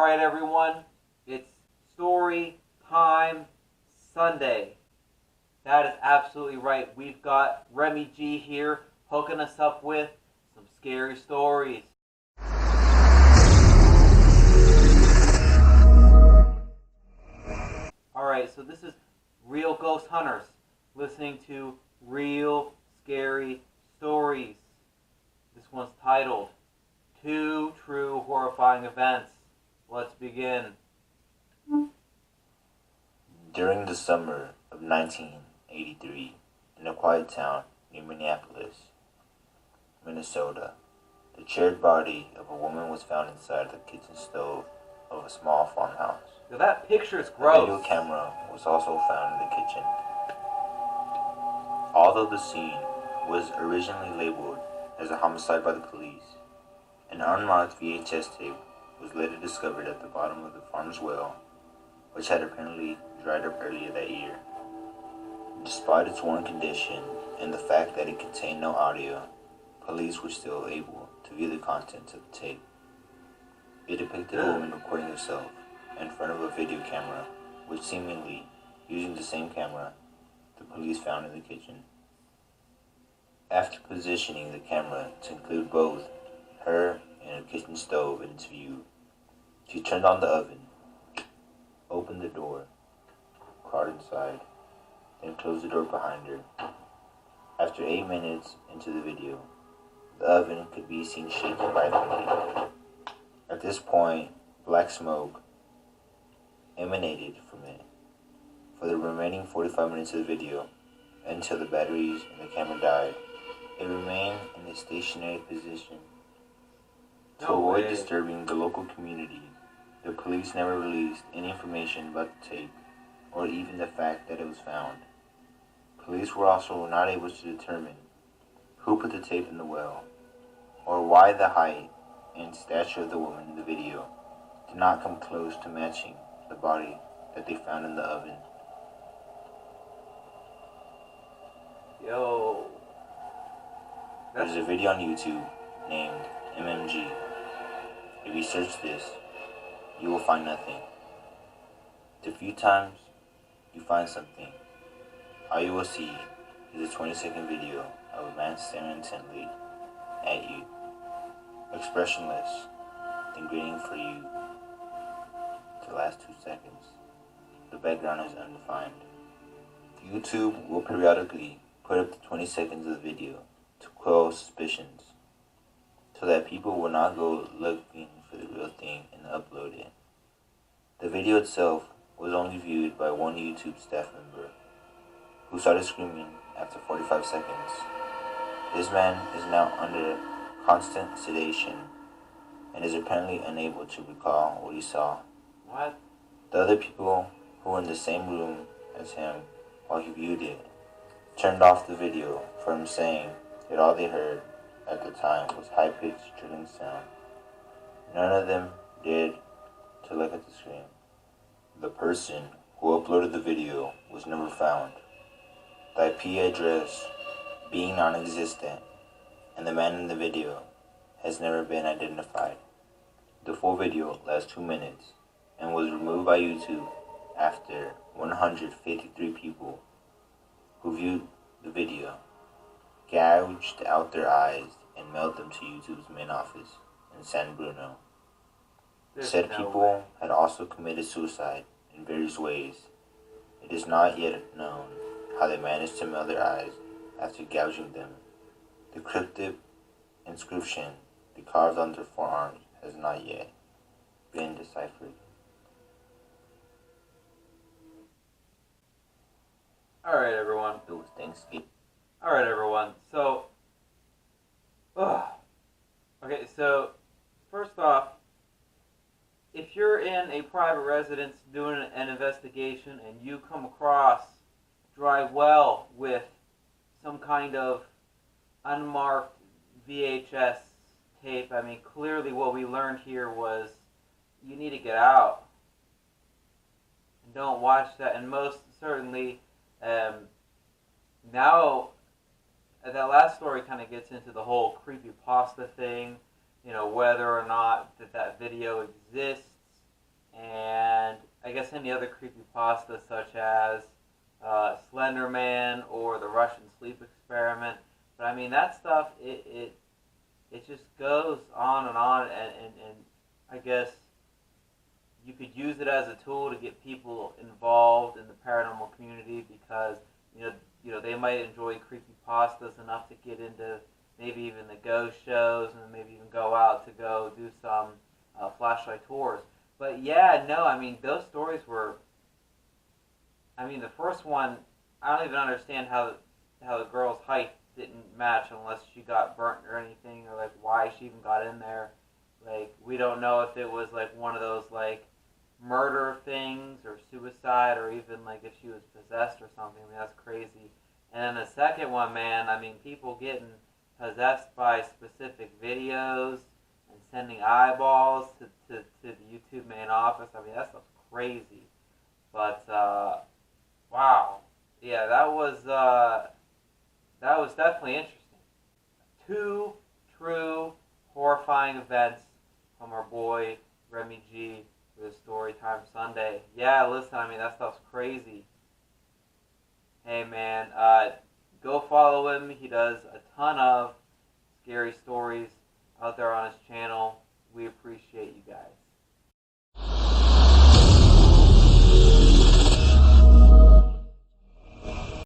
Alright everyone, it's story time Sunday. That is absolutely right. We've got Remmy G here hooking us up with some scary stories. Alright, so this is Real Ghost Hunters listening to real scary stories. This one's titled Two True Horrifying Events. Let's begin. During the summer of 1983, in a quiet town near Minneapolis, Minnesota, the charred body of a woman was found inside the kitchen stove of a small farmhouse. Now that picture is gross. A video camera was also found in the kitchen. Although the scene was originally labeled as a homicide by the police, an unmarked VHS tape was later discovered at the bottom of the farm's well, which had apparently dried up earlier that year. Despite its worn condition and the fact that it contained no audio, police were still able to view the contents of the tape. It depicted a woman recording herself in front of a video camera, which seemingly using the same camera the police found in the kitchen. After positioning the camera to include both her and a kitchen stove in its view, she turned on the oven, opened the door, crawled inside, then closed the door behind her. After 8 minutes into the video, the oven could be seen shaking violently. At this point, black smoke emanated from it. For the remaining 45 minutes of the video, until the batteries in the camera died, it remained in a stationary position. To avoid disturbing the local community, the police never released any information about the tape, or even the fact that it was found. Police were also not able to determine who put the tape in the well, or why the height and stature of the woman in the video did not come close to matching the body that they found in the oven. Yo. There's a video on YouTube named MMG. If you search this, you will find nothing. The few times you find something, all you will see is a 20-second video of a man staring intently at you, expressionless, then grinning for you to the last 2 seconds. The background is undefined. YouTube will periodically put up the 20 seconds of the video to quell suspicions, so that people will not go looking for the real thing and upload it. The video itself was only viewed by one YouTube staff member, who started screaming after 45 seconds. This man is now under constant sedation and is apparently unable to recall what he saw. What? The other people who were in the same room as him while he viewed it turned off the video for him, saying that all they heard at the time was high-pitched drilling sound. None of them dared to look at the screen. The person who uploaded the video was never found, the IP address being non-existent, and the man in the video has never been identified. The full video lasts 2 minutes and was removed by YouTube after 153 people who viewed the video gouged out their eyes and mailed them to YouTube's main office in San Bruno. Said people had also committed suicide in various ways. It is not yet known how they managed to mail their eyes after gouging them. The cryptic inscription they carved on their forearms has not yet been deciphered. Alright everyone. It was Thanksgiving. Alright everyone, so okay, so first off, if you're in a private residence doing an investigation and you come across dry well with some kind of unmarked VHS tape, I mean, clearly what we learned here was you need to get out. Don't watch that, and most certainly now that last story kind of gets into the whole creepypasta thing, you know, whether or not that video exists, any other creepypasta such as Slender Man or the Russian sleep experiment. But I mean, that stuff, it just goes on, and I guess you could use it as a tool to get people involved in the paranormal community because they might enjoy creepypastas enough to get into maybe even the ghost shows and maybe even go out to go do some flashlight tours. But yeah, no, I mean those stories were. I mean the first one, I don't even understand how the girl's height didn't match unless she got burnt or anything, or like why she even got in there. Like we don't know if it was like one of those like murder things or suicide or even like if she was possessed or something. I mean that's crazy. And then the second one, man, I mean people getting possessed by specific videos and sending eyeballs to the YouTube main office. I mean that stuff's crazy. But wow, yeah, that was definitely interesting. Two true horrifying events from our boy Remmy G with his Storytime Sunday. Yeah, listen, I mean that stuff's crazy. Hey man, go follow him. He does a ton of scary stories out there on his channel. We appreciate you guys.